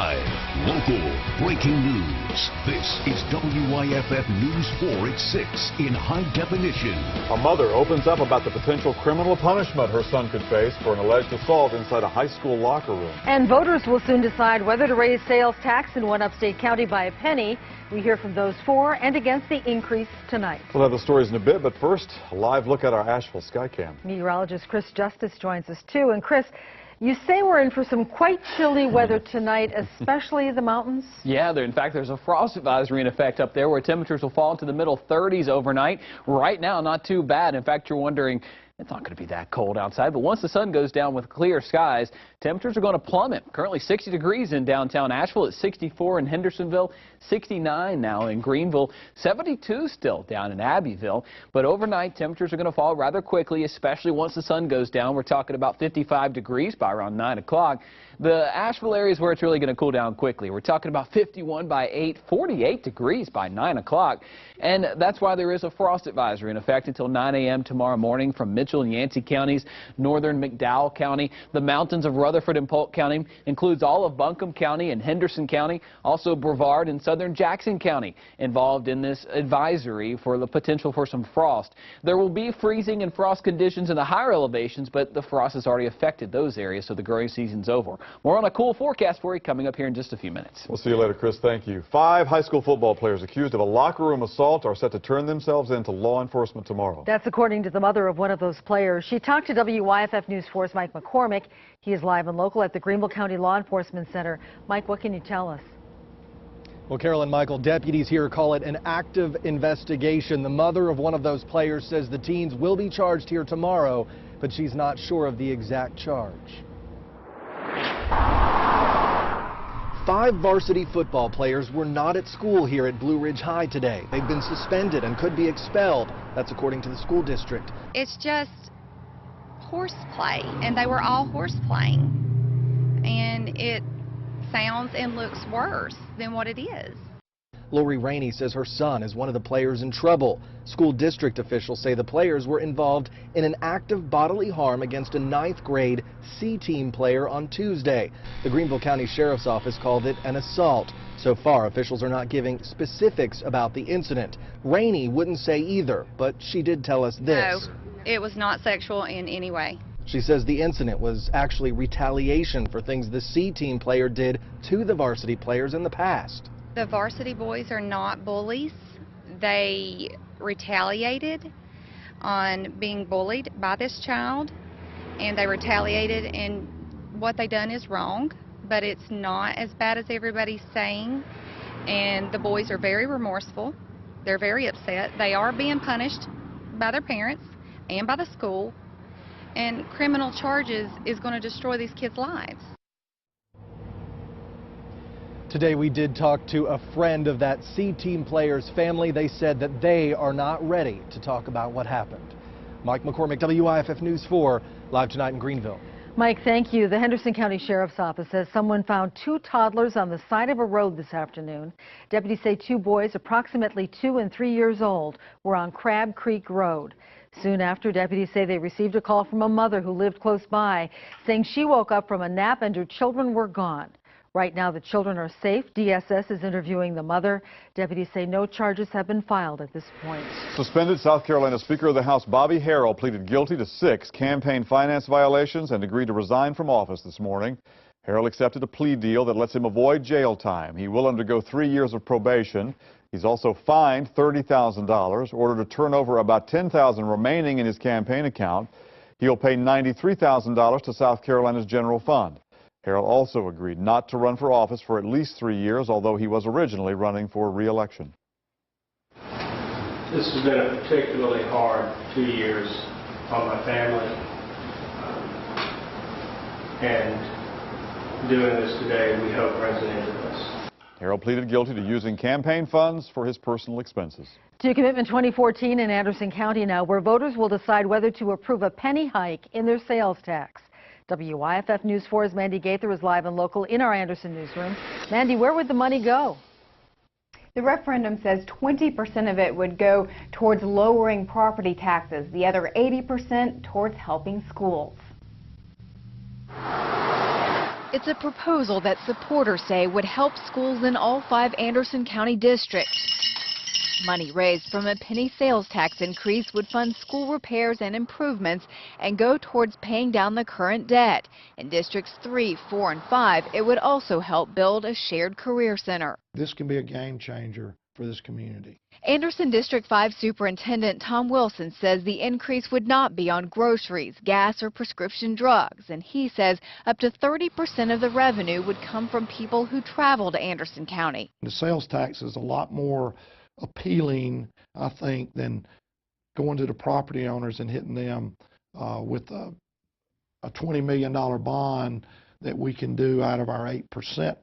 Live, local, breaking news. This is WYFF News 4 at 6 in high definition. A mother opens up about the potential criminal punishment her son could face for an alleged assault inside a high school locker room. And voters will soon decide whether to raise sales tax in one upstate county by a penny. We hear from those for and against the increase tonight. We'll have the stories in a bit, but first, a live look at our Asheville Skycam. Meteorologist Chris Justice joins us too. And Chris, you say we're in for some quite chilly weather tonight, especially the mountains? Yeah, in fact, there's a frost advisory in effect up there where temperatures will fall into the middle 30s overnight. Right now, not too bad. In fact, you're wondering, it's not going to be that cold outside, but once the sun goes down with clear skies, temperatures are going to plummet. Currently 60 degrees in downtown Asheville, at 64 in Hendersonville, 69 now in Greenville, 72 still down in Abbeville. But overnight, temperatures are going to fall rather quickly, especially once the sun goes down. We're talking about 55 degrees by around 9 o'clock. The Asheville area is where it's really going to cool down quickly. We're talking about 51 by 8, 48 degrees by 9 o'clock. And that's why there is a frost advisory in effect until 9 a.m. tomorrow morning from Mitchell and Yancey counties, northern McDowell County, the mountains of Rutherford and Polk County, includes all of Buncombe County and Henderson County, also Brevard and southern Jackson County involved in this advisory for the potential for some frost. There will be freezing and frost conditions in the higher elevations, but the frost has already affected those areas, so the growing season's over. More on a cool forecast for you coming up here in just a few minutes. We'll see you later, Chris. Thank you. 5 high school football players accused of a locker room assault are set to turn themselves in to law enforcement tomorrow. That's according to the mother of one of those players. She talked to WYFF News 4's Mike McCormick. He is live and local at the Greenville County Law Enforcement Center. Mike, what can you tell us? Well, Carol and Michael, deputies here call it an active investigation. The mother of one of those players says the teens will be charged here tomorrow, but she's not sure of the exact charge. 5 varsity football players were not at school here at Blue Ridge High today. They've been suspended and could be expelled. That's according to the school district. It's just horseplay, and they were all horseplaying. And it sounds and looks worse than what it is. Lori Rainey says her son is one of the players in trouble. School district officials say the players were involved in an act of bodily harm against a 9th grade C-team player on Tuesday. The Greenville County Sheriff's Office called it an assault. So far, officials are not giving specifics about the incident. Rainey wouldn't say either, but she did tell us this. No, it was not sexual in any way. She says the incident was actually retaliation for things the C-team player did to the varsity players in the past. The varsity boys are not bullies. They retaliated on being bullied by this child, and they retaliated, and what they done is wrong, but it's not as bad as everybody's saying, and the boys are very remorseful. They're very upset. They are being punished by their parents and by the school, and criminal charges is going to destroy these kids' lives. Today we did talk to a friend of that C-team player's family. They said that they are not ready to talk about what happened. Mike McCormick, WYFF News 4, live tonight in Greenville. Mike, thank you. The Henderson County Sheriff's Office says someone found 2 toddlers on the side of a road this afternoon. Deputies say 2 boys, approximately 2 and 3 years old, were on Crab Creek Road. Soon after, deputies say they received a call from a mother who lived close by, saying she woke up from a nap and her children were gone. Right now, the children are safe. DSS is interviewing the mother. Deputies say no charges have been filed at this point. Suspended South Carolina Speaker of the House Bobby Harrell pleaded guilty to 6 campaign finance violations and agreed to resign from office this morning. Harrell accepted a plea deal that lets him avoid jail time. He will undergo 3 years of probation. He's also fined $30,000, ordered to turn over about $10,000 remaining in his campaign account. He'll pay $93,000 to South Carolina's general fund. Harrell also agreed not to run for office for at least 3 years, although he was originally running for re-election. This has been a particularly hard 2 years on my family, and doing this today, we hope, brings an end to this. Harrell pleaded guilty to using campaign funds for his personal expenses. To Commitment 2014 in Anderson County now, where voters will decide whether to approve a penny hike in their sales tax. WYFF News 4's Mandy Gaither is live and local in our Anderson newsroom. Mandy, where would the money go? The referendum says 20% of it would go towards lowering property taxes, the other 80% towards helping schools. It's a proposal that supporters say would help schools in all 5 Anderson County districts. Money raised from a penny sales tax increase would fund school repairs and improvements and go towards paying down the current debt. In Districts 3, 4, and 5, it would also help build a shared career center. This can be a game changer for this community. Anderson District 5 Superintendent Tom Wilson says the increase would not be on groceries, gas, or prescription drugs, and he says up to 30% of the revenue would come from people who travel to Anderson County. The sales tax is a lot more appealing, I think, than going to the property owners and hitting them with a $20 million bond that we can do out of our 8%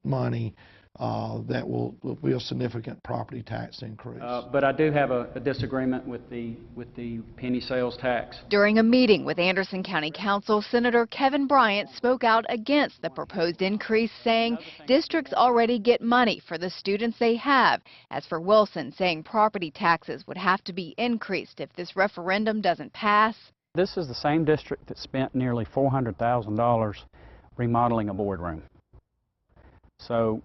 money. That will be a significant property tax increase. But I do have a disagreement with the penny sales tax. During a meeting with Anderson County Council, Senator Kevin Bryant spoke out against the proposed increase, saying districts already get money for the students they have. As for Wilson, saying property taxes would have to be increased if this referendum doesn't pass. This is the same district that spent nearly $400,000 remodeling a boardroom. So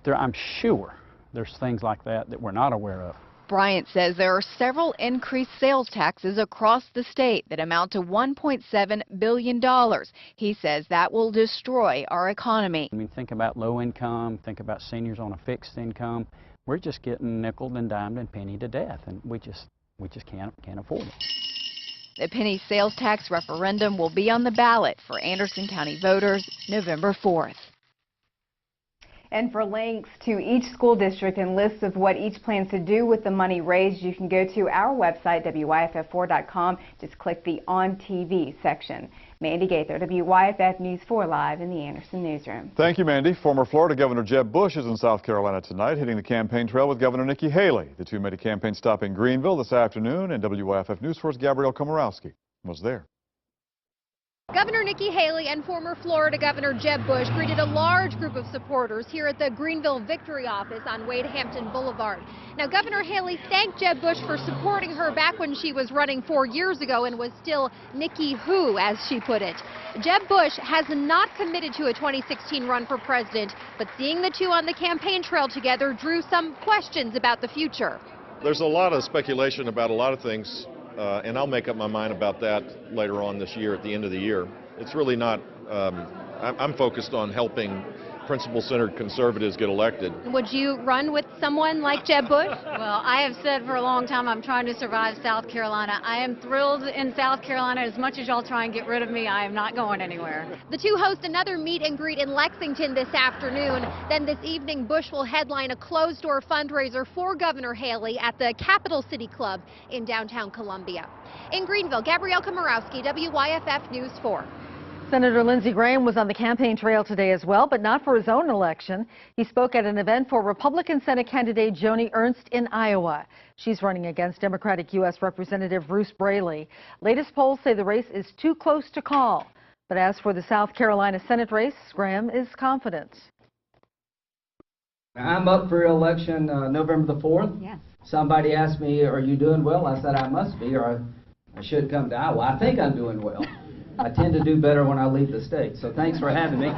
I'm sure there's things like that we're not aware of. Bryant says there are several increased sales taxes across the state that amount to $1.7 billion. He says that will destroy our economy. I mean, think about low income, think about seniors on a fixed income. We're just getting nickeled and dimed and pennied to death, and we just can't afford it. The penny sales tax referendum will be on the ballot for Anderson County voters November 4th. And for links to each school district and lists of what each plans to do with the money raised, you can go to our website, WYFF4.com. Just click the On TV section. Mandy Gaither, WYFF News 4 Live in the Anderson Newsroom. Thank you, Mandy. Former Florida Governor Jeb Bush is in South Carolina tonight, hitting the campaign trail with Governor Nikki Haley. The two made a campaign stop in Greenville this afternoon, and WYFF News 4's Gabrielle Komorowski was there. Governor Nikki Haley and former Florida Governor Jeb Bush greeted a large group of supporters here at the Greenville Victory office on Wade Hampton Boulevard. Now, Governor Haley thanked Jeb Bush for supporting her back when she was running 4 years ago and was still Nikki Who, as she put it. Jeb Bush has not committed to a 2016 run for president, but seeing the two on the campaign trail together drew some questions about the future. There's a lot of speculation about a lot of things. And I'll make up my mind about that later on this year, at the end of the year. It's really not, I'm focused on helping principle-centered conservatives get elected. Would you run with someone like Jeb Bush? Well, I have said for a long time I'm trying to survive South Carolina. I am thrilled in South Carolina. As much as y'all try and get rid of me, I am not going anywhere. The two host another meet and greet in Lexington this afternoon. Then this evening, Bush will headline a closed-door fundraiser for Governor Haley at the Capital City Club in downtown Columbia. In Greenville, Gabrielle Komorowski, WYFF News 4. Senator Lindsey Graham was on the campaign trail today as well, but not for his own election. He spoke at an event for Republican Senate candidate Joni Ernst in Iowa. She's running against Democratic U.S. Representative Bruce Braley. Latest polls say the race is too close to call. But as for the South Carolina Senate race, Graham is confident. I'm up for election November the 4th. Yes. Somebody asked me, are you doing well? I said I must be, or I should come to Iowa. I think I'm doing well. I tend to do better when I leave the state, so thanks for having me.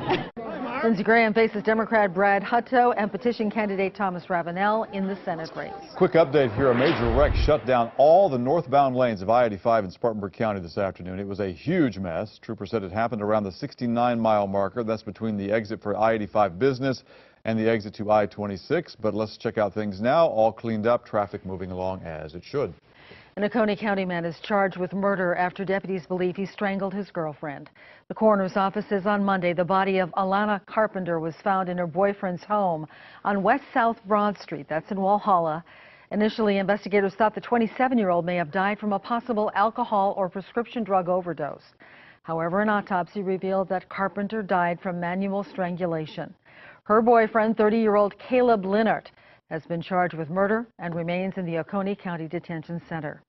Lindsey Graham faces Democrat Brad Hutto and petition candidate Thomas Ravenel in the Senate race. Quick update here. A major wreck shut down all the northbound lanes of I-85 in Spartanburg County this afternoon. It was a huge mess. Troopers said it happened around the 69-mile marker. That's between the exit for I-85 business and the exit to I-26. But let's check out things now. All cleaned up, traffic moving along as it should. An Oconee County man is charged with murder after deputies believe he strangled his girlfriend. The coroner's office says on Monday the body of Alana Carpenter was found in her boyfriend's home on West South Broad Street. That's in Walhalla. Initially, investigators thought the 27-year-old may have died from a possible alcohol or prescription drug overdose. However, an autopsy revealed that Carpenter died from manual strangulation. Her boyfriend, 30-year-old Caleb Linnert, has been charged with murder and remains in the Oconee County Detention Center.